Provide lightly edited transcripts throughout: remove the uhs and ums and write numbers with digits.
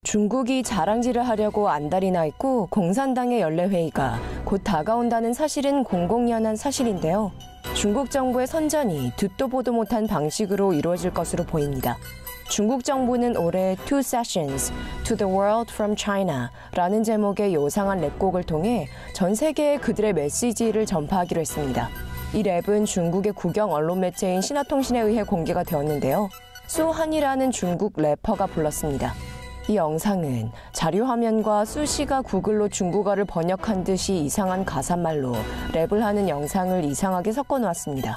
중국이 자랑질을 하려고 안달이 나 있고 공산당의 연례회의가 곧 다가온다는 사실은 공공연한 사실인데요. 중국 정부의 선전이 듣도 보도 못한 방식으로 이루어질 것으로 보입니다. 중국 정부는 올해 Two Sessions to the World from China 라는 제목의 요상한 랩곡을 통해 전 세계에 그들의 메시지를 전파하기로 했습니다. 이 랩은 중국의 국영 언론 매체인 신화통신에 의해 공개가 되었는데요. 수한이라는 중국 래퍼가 불렀습니다. 이 영상은 자료화면과 수씨가 구글로 중국어를 번역한 듯이 이상한 가사말로 랩을 하는 영상을 이상하게 섞어놓았습니다.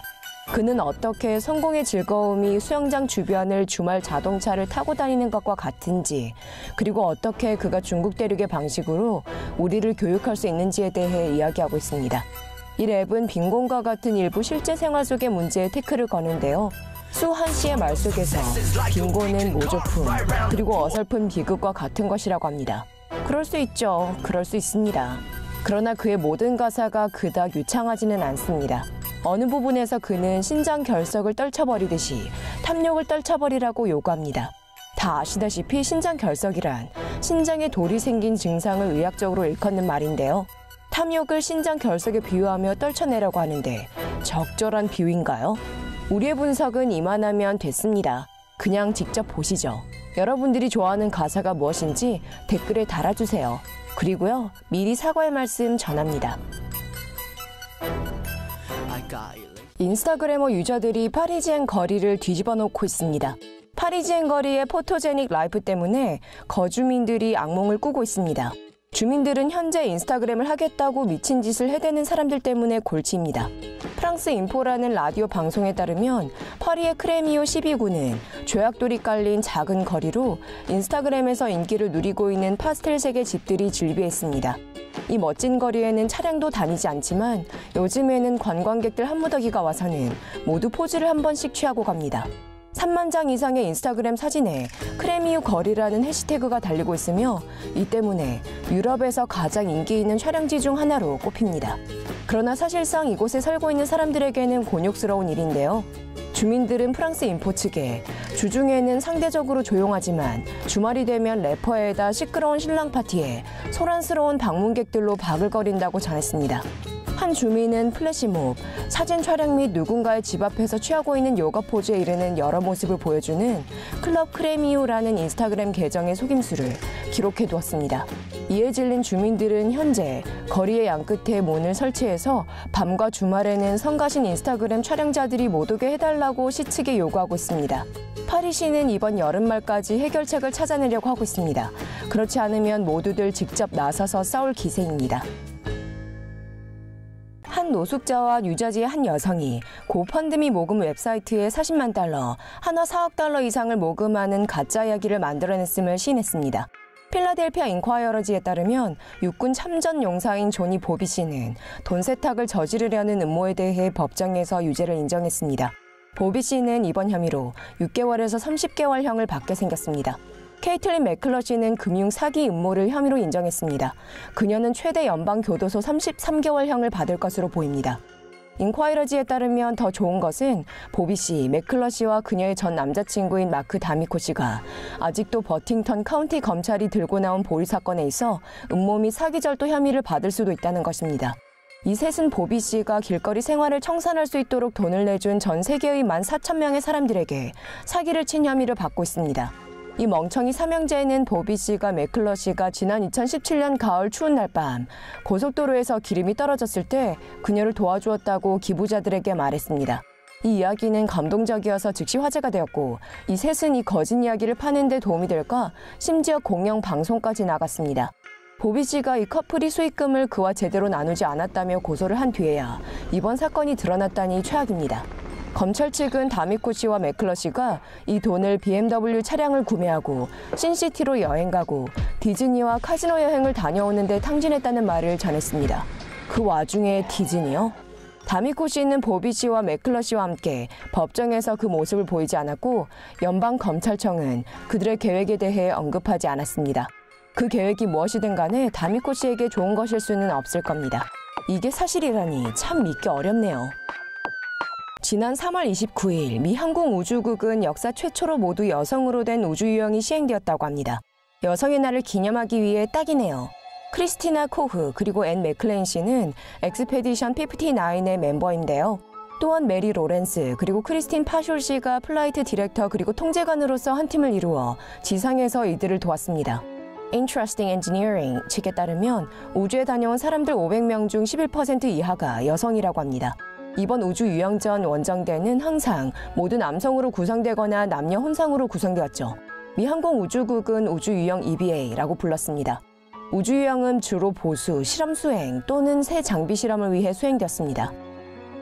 그는 어떻게 성공의 즐거움이 수영장 주변을 주말 자동차를 타고 다니는 것과 같은지, 그리고 어떻게 그가 중국 대륙의 방식으로 우리를 교육할 수 있는지에 대해 이야기하고 있습니다. 이 랩은 빈곤과 같은 일부 실제 생활 속의 문제에 태클을 거는데요. 수한 씨의 말 속에서 빈곤은 모조품, 그리고 어설픈 비극과 같은 것이라고 합니다. 그럴 수 있죠. 그럴 수 있습니다. 그러나 그의 모든 가사가 그닥 유창하지는 않습니다. 어느 부분에서 그는 신장 결석을 떨쳐버리듯이 탐욕을 떨쳐버리라고 요구합니다. 다 아시다시피 신장 결석이란 신장에 돌이 생긴 증상을 의학적으로 일컫는 말인데요. 탐욕을 신장 결석에 비유하며 떨쳐내라고 하는데 적절한 비유인가요? 우리의 분석은 이만하면 됐습니다. 그냥 직접 보시죠. 여러분들이 좋아하는 가사가 무엇인지 댓글에 달아주세요. 그리고요, 미리 사과의 말씀 전합니다. 인스타그래머 유저들이 파리지엔 거리를 뒤집어 놓고 있습니다. 파리지엔 거리의 포토제닉 라이프 때문에 거주민들이 악몽을 꾸고 있습니다. 주민들은 현재 인스타그램을 하겠다고 미친 짓을 해대는 사람들 때문에 골치입니다. 프랑스 인포라는 라디오 방송에 따르면 파리의 크레미오 12구는 조약돌이 깔린 작은 거리로 인스타그램에서 인기를 누리고 있는 파스텔색의 집들이 즐비했습니다. 이 멋진 거리에는 차량도 다니지 않지만 요즘에는 관광객들 한무더기가 와서는 모두 포즈를 한 번씩 취하고 갑니다. 3만 장 이상의 인스타그램 사진에 크레미유 거리라는 해시태그가 달리고 있으며 이 때문에 유럽에서 가장 인기 있는 촬영지 중 하나로 꼽힙니다. 그러나 사실상 이곳에 살고 있는 사람들에게는 곤욕스러운 일인데요. 주민들은 프랑스 인포 측에 주중에는 상대적으로 조용하지만 주말이 되면 래퍼에다 시끄러운 신랑 파티에 소란스러운 방문객들로 바글거린다고 전했습니다. 한 주민은 플래시몹, 사진 촬영 및 누군가의 집 앞에서 취하고 있는 요가 포즈에 이르는 여러 모습을 보여주는 클럽 크레미유라는 인스타그램 계정의 속임수를 기록해 두었습니다. 이에 질린 주민들은 현재 거리의 양끝에 문을 설치해서 밤과 주말에는 성가신 인스타그램 촬영자들이 못 오게 해달라고 시 측에 요구하고 있습니다. 파리시는 이번 여름말까지 해결책을 찾아내려고 하고 있습니다. 그렇지 않으면 모두들 직접 나서서 싸울 기세입니다. 한 노숙자와 뉴저지의 한 여성이 고펀드미 모금 웹사이트에 40만 달러, 한화 4억 달러 이상을 모금하는 가짜 이야기를 만들어냈음을 시인했습니다. 필라델피아 인콰이어러지에 따르면 육군 참전 용사인 조니 보비 씨는 돈 세탁을 저지르려는 음모에 대해 법정에서 유죄를 인정했습니다. 보비 씨는 이번 혐의로 6개월에서 30개월형을 받게 생겼습니다. 케이틀린 맥클러시는 금융 사기 음모를 혐의로 인정했습니다. 그녀는 최대 연방 교도소 33개월형을 받을 것으로 보입니다. 인콰이러지에 따르면 더 좋은 것은 보비 씨, 맥클러시와 그녀의 전 남자친구인 마크 다미코 씨가 아직도 버팅턴 카운티 검찰이 들고 나온 보리 사건에 있어 음모 및 사기 절도 혐의를 받을 수도 있다는 것입니다. 이 셋은 보비 씨가 길거리 생활을 청산할 수 있도록 돈을 내준 전 세계의 14,000명의 사람들에게 사기를 친 혐의를 받고 있습니다. 이 멍청이 삼형제는 보비 씨가 맥클러 씨가 지난 2017년 가을 추운 날 밤 고속도로에서 기름이 떨어졌을 때 그녀를 도와주었다고 기부자들에게 말했습니다. 이 이야기는 감동적이어서 즉시 화제가 되었고 이 셋은 이 거짓 이야기를 파는 데 도움이 될까 심지어 공영 방송까지 나갔습니다. 보비 씨가 이 커플이 수익금을 그와 제대로 나누지 않았다며 고소를 한 뒤에야 이번 사건이 드러났다니 최악입니다. 검찰 측은 다미코 씨와 맥클러 씨가 이 돈을 BMW 차량을 구매하고 신시티로 여행 가고 디즈니와 카지노 여행을 다녀오는 데 탕진했다는 말을 전했습니다. 그 와중에 디즈니요? 다미코 씨는 보비 씨와 맥클러 씨와 함께 법정에서 그 모습을 보이지 않았고 연방검찰청은 그들의 계획에 대해 언급하지 않았습니다. 그 계획이 무엇이든 간에 다미코 씨에게 좋은 것일 수는 없을 겁니다. 이게 사실이라니 참 믿기 어렵네요. 지난 3월 29일 미 항공우주국은 역사 최초로 모두 여성으로 된 우주유영이 시행되었다고 합니다. 여성의 날을 기념하기 위해 딱이네요. 크리스티나 코흐 그리고 앤 맥클레인 씨는 엑스페디션 59의 멤버인데요. 또한 메리 로렌스 그리고 크리스틴 파숄 씨가 플라이트 디렉터 그리고 통제관으로서 한 팀을 이루어 지상에서 이들을 도왔습니다. Interesting Engineering 측에 따르면 우주에 다녀온 사람들 500명 중 11% 이하가 여성이라고 합니다. 이번 우주 유영 전 원정대는 항상 모두 남성으로 구성되거나 남녀 혼상으로 구성되었죠. 미 항공우주국은 우주유영 EVA라고 불렀습니다. 우주유영은 주로 보수, 실험 수행 또는 새 장비 실험을 위해 수행되었습니다.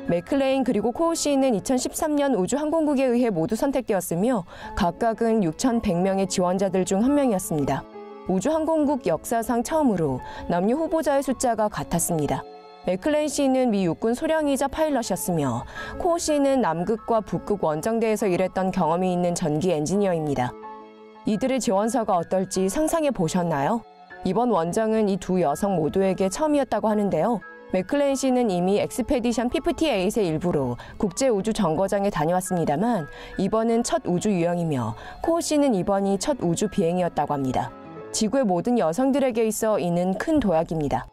맥클레인 그리고 코우 씨는 2013년 우주항공국에 의해 모두 선택되었으며 각각은 6,100명의 지원자들 중 한 명이었습니다. 우주항공국 역사상 처음으로 남녀 후보자의 숫자가 같았습니다. 맥클레인 씨는 미 육군 소령이자 파일럿이었으며 코우 씨는 남극과 북극 원정대에서 일했던 경험이 있는 전기 엔지니어입니다. 이들의 지원서가 어떨지 상상해 보셨나요? 이번 원정은 이 두 여성 모두에게 처음이었다고 하는데요. 맥클레인 씨는 이미 엑스페디션 58의 일부로 국제우주정거장에 다녀왔습니다만 이번은 첫 우주 유영이며 코우 씨는 이번이 첫 우주 비행이었다고 합니다. 지구의 모든 여성들에게 있어 이는 큰 도약입니다.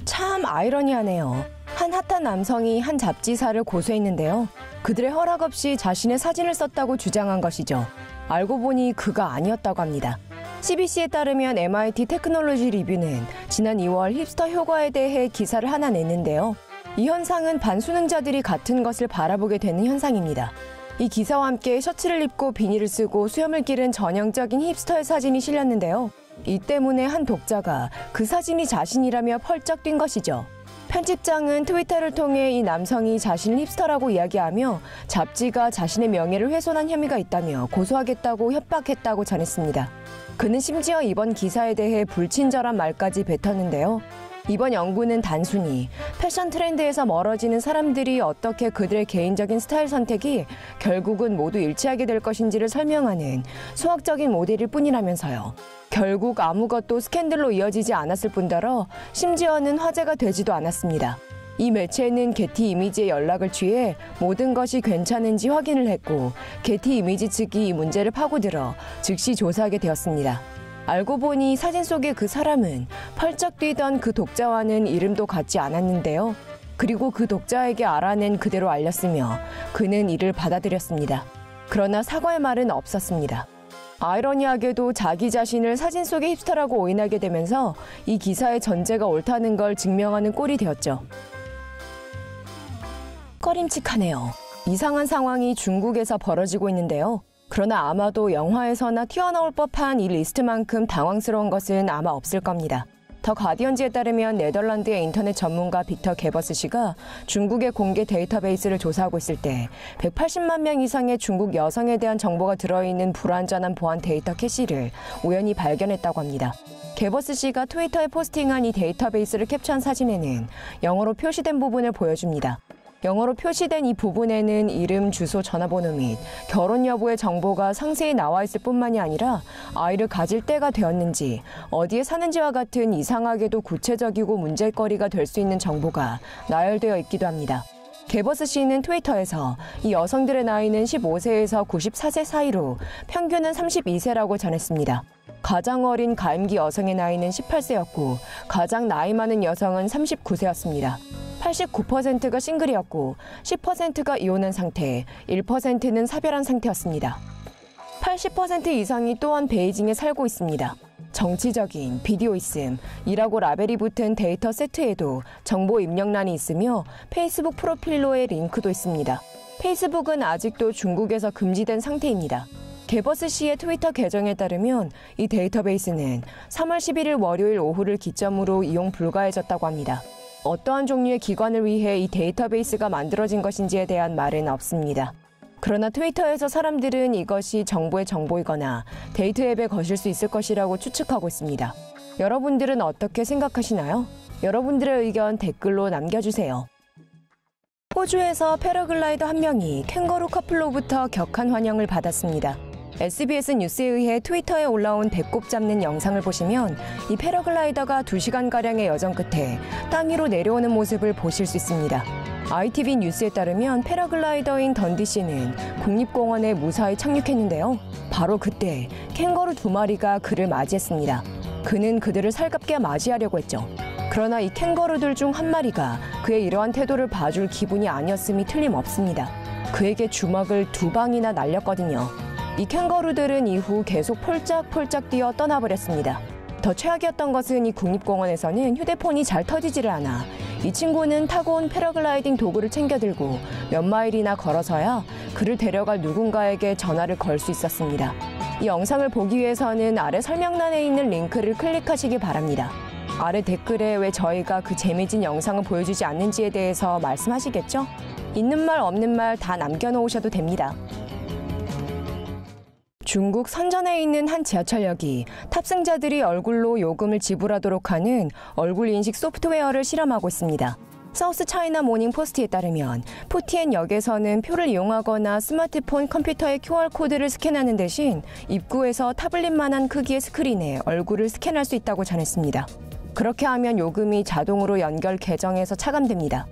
참 아이러니하네요. 한 핫한 남성이 한 잡지사를 고소했는데요. 그들의 허락 없이 자신의 사진을 썼다고 주장한 것이죠. 알고 보니 그가 아니었다고 합니다. CBC에 따르면 MIT 테크놀로지 리뷰는 지난 2월 힙스터 효과에 대해 기사를 하나 냈는데요. 이 현상은 반수능자들이 같은 것을 바라보게 되는 현상입니다. 이 기사와 함께 셔츠를 입고 비닐을 쓰고 수염을 기른 전형적인 힙스터의 사진이 실렸는데요. 이 때문에 한 독자가 그 사진이 자신이라며 펄쩍 뛴 것이죠. 편집장은 트위터를 통해 이 남성이 자신을 힙스터라고 이야기하며 잡지가 자신의 명예를 훼손한 혐의가 있다며 고소하겠다고 협박했다고 전했습니다. 그는 심지어 이번 기사에 대해 불친절한 말까지 뱉었는데요. 이번 연구는 단순히 패션 트렌드에서 멀어지는 사람들이 어떻게 그들의 개인적인 스타일 선택이 결국은 모두 일치하게 될 것인지를 설명하는 수학적인 모델일 뿐이라면서요. 결국 아무것도 스캔들로 이어지지 않았을 뿐더러 심지어는 화제가 되지도 않았습니다. 이 매체는 게티 이미지의 연락을 취해 모든 것이 괜찮은지 확인을 했고 게티 이미지 측이 이 문제를 파고들어 즉시 조사하게 되었습니다. 알고 보니 사진 속의 그 사람은 펄쩍 뛰던 그 독자와는 이름도 같지 않았는데요. 그리고 그 독자에게 알아낸 그대로 알렸으며 그는 이를 받아들였습니다. 그러나 사과의 말은 없었습니다. 아이러니하게도 자기 자신을 사진 속의 힙스터라고 오인하게 되면서 이 기사의 전제가 옳다는 걸 증명하는 꼴이 되었죠. 꺼림칙하네요. 이상한 상황이 중국에서 벌어지고 있는데요. 그러나 아마도 영화에서나 튀어나올 법한 이 리스트만큼 당황스러운 것은 아마 없을 겁니다. 더 가디언지에 따르면 네덜란드의 인터넷 전문가 빅터 게버스 씨가 중국의 공개 데이터베이스를 조사하고 있을 때 180만 명 이상의 중국 여성에 대한 정보가 들어있는 불완전한 보안 데이터 캐시를 우연히 발견했다고 합니다. 게버스 씨가 트위터에 포스팅한 이 데이터베이스를 캡처한 사진에는 영어로 표시된 부분을 보여줍니다. 영어로 표시된 이 부분에는 이름, 주소, 전화번호 및 결혼 여부의 정보가 상세히 나와 있을 뿐만이 아니라 아이를 가질 때가 되었는지, 어디에 사는지와 같은 이상하게도 구체적이고 문제거리가 될 수 있는 정보가 나열되어 있기도 합니다. 게버스 씨는 트위터에서 이 여성들의 나이는 15세에서 94세 사이로 평균은 32세라고 전했습니다. 가장 어린 가임기 여성의 나이는 18세였고 가장 나이 많은 여성은 39세였습니다. 89%가 싱글이었고 10%가 이혼한 상태, 1%는 사별한 상태였습니다. 80% 이상이 또한 베이징에 살고 있습니다. 정치적인, 비디오 있음, 이라고 라벨이 붙은 데이터 세트에도 정보 입력란이 있으며 페이스북 프로필로의 링크도 있습니다. 페이스북은 아직도 중국에서 금지된 상태입니다. 게버스 씨의 트위터 계정에 따르면 이 데이터베이스는 3월 11일 월요일 오후를 기점으로 이용 불가해졌다고 합니다. 어떠한 종류의 기관을 위해 이 데이터베이스가 만들어진 것인지에 대한 말은 없습니다. 그러나 트위터에서 사람들은 이것이 정부의 정보이거나 데이트 앱에 거실 수 있을 것이라고 추측하고 있습니다. 여러분들은 어떻게 생각하시나요? 여러분들의 의견 댓글로 남겨주세요. 호주에서 패러글라이더 한 명이 캥거루 커플로부터 격한 환영을 받았습니다. SBS 뉴스에 의해 트위터에 올라온 배꼽 잡는 영상을 보시면 이 패러글라이더가 2시간가량의 여정 끝에 땅 위로 내려오는 모습을 보실 수 있습니다. ITV 뉴스에 따르면 패러글라이더인 던디 씨는 국립공원에 무사히 착륙했는데요. 바로 그때 캥거루 2마리가 그를 맞이했습니다. 그는 그들을 살갑게 맞이하려고 했죠. 그러나 이 캥거루들 중 한 마리가 그의 이러한 태도를 봐줄 기분이 아니었음이 틀림없습니다. 그에게 주먹을 2방이나 날렸거든요. 이 캥거루들은 이후 계속 폴짝폴짝 뛰어 떠나버렸습니다. 더 최악이었던 것은 이 국립공원에서는 휴대폰이 잘 터지지를 않아 이 친구는 타고 온 패러글라이딩 도구를 챙겨 들고 몇 마일이나 걸어서야 그를 데려갈 누군가에게 전화를 걸 수 있었습니다. 이 영상을 보기 위해서는 아래 설명란에 있는 링크를 클릭하시기 바랍니다. 아래 댓글에 왜 저희가 그 재미진 영상을 보여주지 않는지에 대해서 말씀하시겠죠? 있는 말 없는 말 다 남겨놓으셔도 됩니다. 중국 선전에 있는 한 지하철역이 탑승자들이 얼굴로 요금을 지불하도록 하는 얼굴 인식 소프트웨어를 실험하고 있습니다. 사우스 차이나 모닝 포스트에 따르면 푸티엔 역에서는 표를 이용하거나 스마트폰 컴퓨터의 QR코드를 스캔하는 대신 입구에서 타블릿만한 크기의 스크린에 얼굴을 스캔할 수 있다고 전했습니다. 그렇게 하면 요금이 자동으로 연결 계정에서 차감됩니다.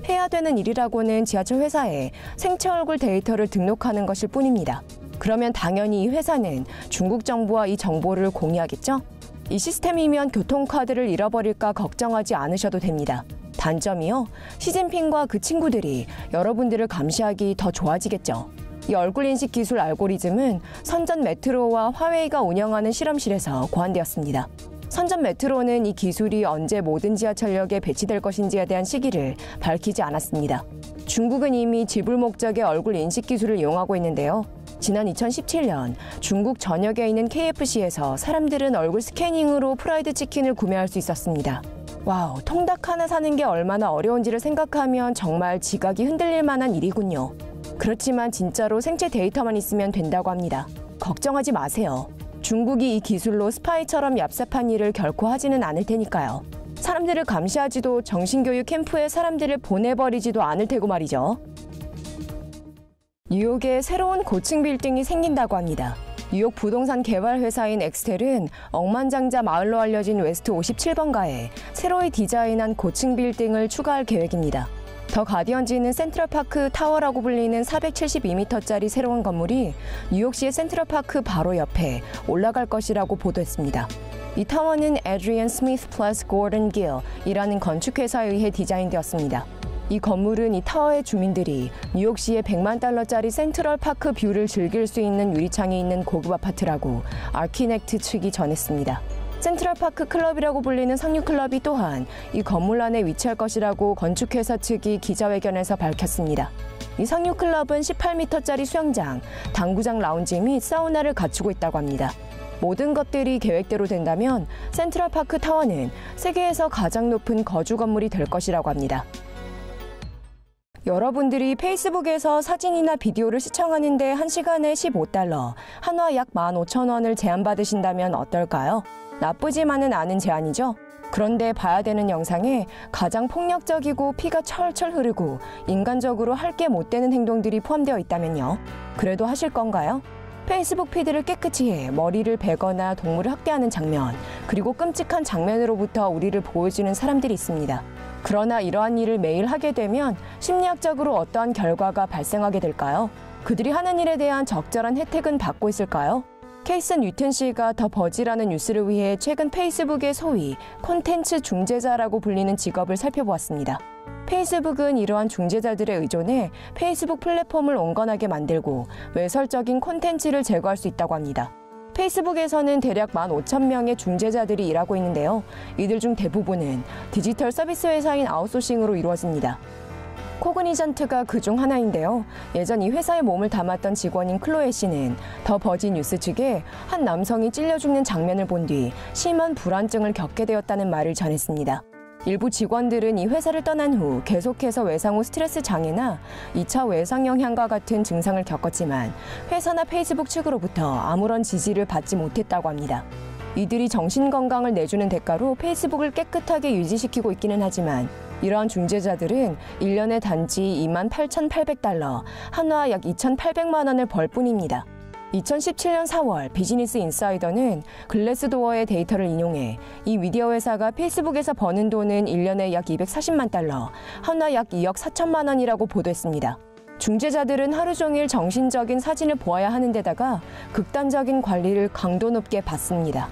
해야 되는 일이라고는 지하철 회사에 생체 얼굴 데이터를 등록하는 것일 뿐입니다. 그러면 당연히 이 회사는 중국 정부와 이 정보를 공유하겠죠? 이 시스템이면 교통카드를 잃어버릴까 걱정하지 않으셔도 됩니다. 단점이요, 시진핑과 그 친구들이 여러분들을 감시하기 더 좋아지겠죠. 이 얼굴 인식 기술 알고리즘은 선전 메트로와 화웨이가 운영하는 실험실에서 고안되었습니다. 선전 메트로는 이 기술이 언제 모든 지하철역에 배치될 것인지에 대한 시기를 밝히지 않았습니다. 중국은 이미 지불 목적의 얼굴 인식 기술을 이용하고 있는데요. 지난 2017년 중국 전역에 있는 KFC에서 사람들은 얼굴 스캐닝으로 프라이드 치킨을 구매할 수 있었습니다. 와우, 통닭 하나 사는 게 얼마나 어려운지를 생각하면 정말 지각이 흔들릴 만한 일이군요. 그렇지만 진짜로 생체 데이터만 있으면 된다고 합니다. 걱정하지 마세요. 중국이 이 기술로 스파이처럼 얍삽한 일을 결코 하지는 않을 테니까요. 사람들을 감시하지도 정신교육 캠프에 사람들을 보내버리지도 않을 테고 말이죠. 뉴욕에 새로운 고층 빌딩이 생긴다고 합니다. 뉴욕 부동산 개발 회사인 엑스텔은 억만장자 마을로 알려진 웨스트 57번가에 새로이 디자인한 고층 빌딩을 추가할 계획입니다. 더 가디언지는 센트럴파크 타워라고 불리는 472m짜리 새로운 건물이 뉴욕시의 센트럴파크 바로 옆에 올라갈 것이라고 보도했습니다. 이 타워는 에드리언 스미스 플러스 고던 길이라는 건축회사에 의해 디자인되었습니다. 이 건물은 이 타워의 주민들이 뉴욕시의 $100만 센트럴파크 뷰를 즐길 수 있는 유리창이 있는 고급 아파트라고 아키넥트 측이 전했습니다. 센트럴파크 클럽이라고 불리는 상류클럽이 또한 이 건물 안에 위치할 것이라고 건축회사 측이 기자회견에서 밝혔습니다. 이 상류클럽은 18m짜리 수영장, 당구장 라운지 및 사우나를 갖추고 있다고 합니다. 모든 것들이 계획대로 된다면 센트럴파크 타워는 세계에서 가장 높은 거주 건물이 될 것이라고 합니다. 여러분들이 페이스북에서 사진이나 비디오를 시청하는데 1시간에 $15, 한화 약 15,000원을 제한받으신다면 어떨까요? 나쁘지만은 않은 제한이죠? 그런데 봐야 되는 영상에 가장 폭력적이고 피가 철철 흐르고 인간적으로 할 게 못 되는 행동들이 포함되어 있다면요. 그래도 하실 건가요? 페이스북 피드를 깨끗이 해 머리를 베거나 동물을 학대하는 장면, 그리고 끔찍한 장면으로부터 우리를 보호해주는 사람들이 있습니다. 그러나 이러한 일을 매일 하게 되면 심리학적으로 어떠한 결과가 발생하게 될까요? 그들이 하는 일에 대한 적절한 혜택은 받고 있을까요? 케이스 뉴튼 씨가 더 버지라는 뉴스를 위해 최근 페이스북의 소위 콘텐츠 중재자라고 불리는 직업을 살펴보았습니다. 페이스북은 이러한 중재자들에 의존해 페이스북 플랫폼을 온건하게 만들고 외설적인 콘텐츠를 제거할 수 있다고 합니다. 페이스북에서는 대략 15,000명의 중재자들이 일하고 있는데요. 이들 중 대부분은 디지털 서비스 회사인 아웃소싱으로 이루어집니다. 코그니전트가 그중 하나인데요. 예전 이 회사에 몸을 담았던 직원인 클로에 씨는 더 버지 뉴스 측에 한 남성이 찔려 죽는 장면을 본 뒤 심한 불안증을 겪게 되었다는 말을 전했습니다. 일부 직원들은 이 회사를 떠난 후 계속해서 외상 후 스트레스 장애나 2차 외상 영향과 같은 증상을 겪었지만 회사나 페이스북 측으로부터 아무런 지지를 받지 못했다고 합니다. 이들이 정신건강을 내주는 대가로 페이스북을 깨끗하게 유지시키고 있기는 하지만 이러한 중재자들은 1년에 단지 $28,800, 한화 약 2,800만 원을 벌 뿐입니다. 2017년 4월 비즈니스 인사이더는 글래스도어의 데이터를 인용해 이 미디어 회사가 페이스북에서 버는 돈은 1년에 약 240만 달러, 한화 약 2억 4천만 원이라고 보도했습니다. 중재자들은 하루 종일 정신적인 사진을 보아야 하는 데다가 극단적인 관리를 강도 높게 받습니다.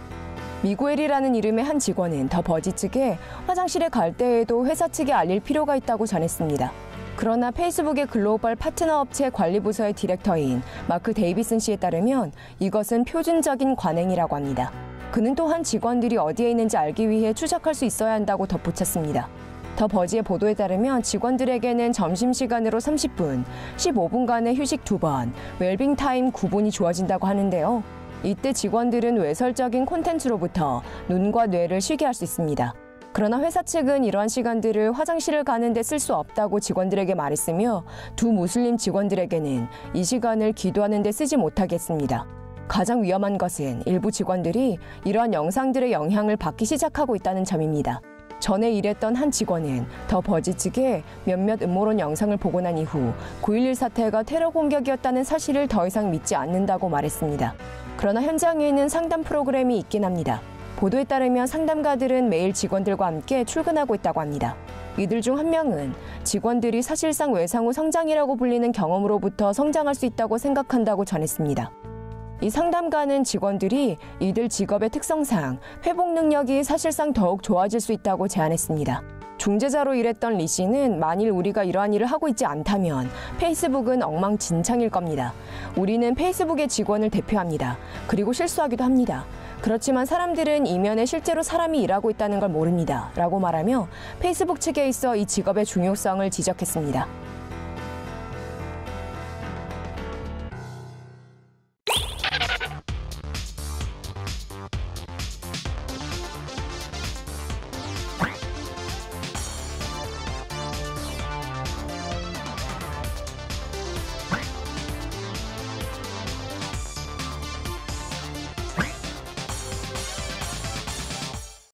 미구엘이라는 이름의 한 직원은 더 버지 측에 화장실에 갈 때에도 회사 측에 알릴 필요가 있다고 전했습니다. 그러나 페이스북의 글로벌 파트너 업체 관리부서의 디렉터인 마크 데이비슨 씨에 따르면 이것은 표준적인 관행이라고 합니다. 그는 또한 직원들이 어디에 있는지 알기 위해 추적할 수 있어야 한다고 덧붙였습니다. 더 버지의 보도에 따르면 직원들에게는 점심시간으로 30분, 15분간의 휴식 2번, 웰빙 타임 9분이 주어진다고 하는데요. 이때 직원들은 외설적인 콘텐츠로부터 눈과 뇌를 쉬게 할 수 있습니다. 그러나 회사 측은 이러한 시간들을 화장실을 가는 데 쓸 수 없다고 직원들에게 말했으며 두 무슬림 직원들에게는 이 시간을 기도하는 데 쓰지 못하게 했습니다. 가장 위험한 것은 일부 직원들이 이러한 영상들의 영향을 받기 시작하고 있다는 점입니다. 전에 일했던 한 직원은 더 버지 측에 몇몇 음모론 영상을 보고 난 이후 9.11 사태가 테러 공격이었다는 사실을 더 이상 믿지 않는다고 말했습니다. 그러나 현장에는 상담 프로그램이 있긴 합니다. 보도에 따르면 상담가들은 매일 직원들과 함께 출근하고 있다고 합니다. 이들 중 한 명은 직원들이 사실상 외상 후 성장이라고 불리는 경험으로부터 성장할 수 있다고 생각한다고 전했습니다. 이 상담가는 직원들이 이들 직업의 특성상 회복 능력이 사실상 더욱 좋아질 수 있다고 제안했습니다. 중재자로 일했던 리 씨는 만일 우리가 이러한 일을 하고 있지 않다면 페이스북은 엉망진창일 겁니다. 우리는 페이스북의 직원을 대표합니다. 그리고 실수하기도 합니다. 그렇지만 사람들은 이면에 실제로 사람이 일하고 있다는 걸 모릅니다. 라고 말하며 페이스북 측에 있어 이 직업의 중요성을 지적했습니다.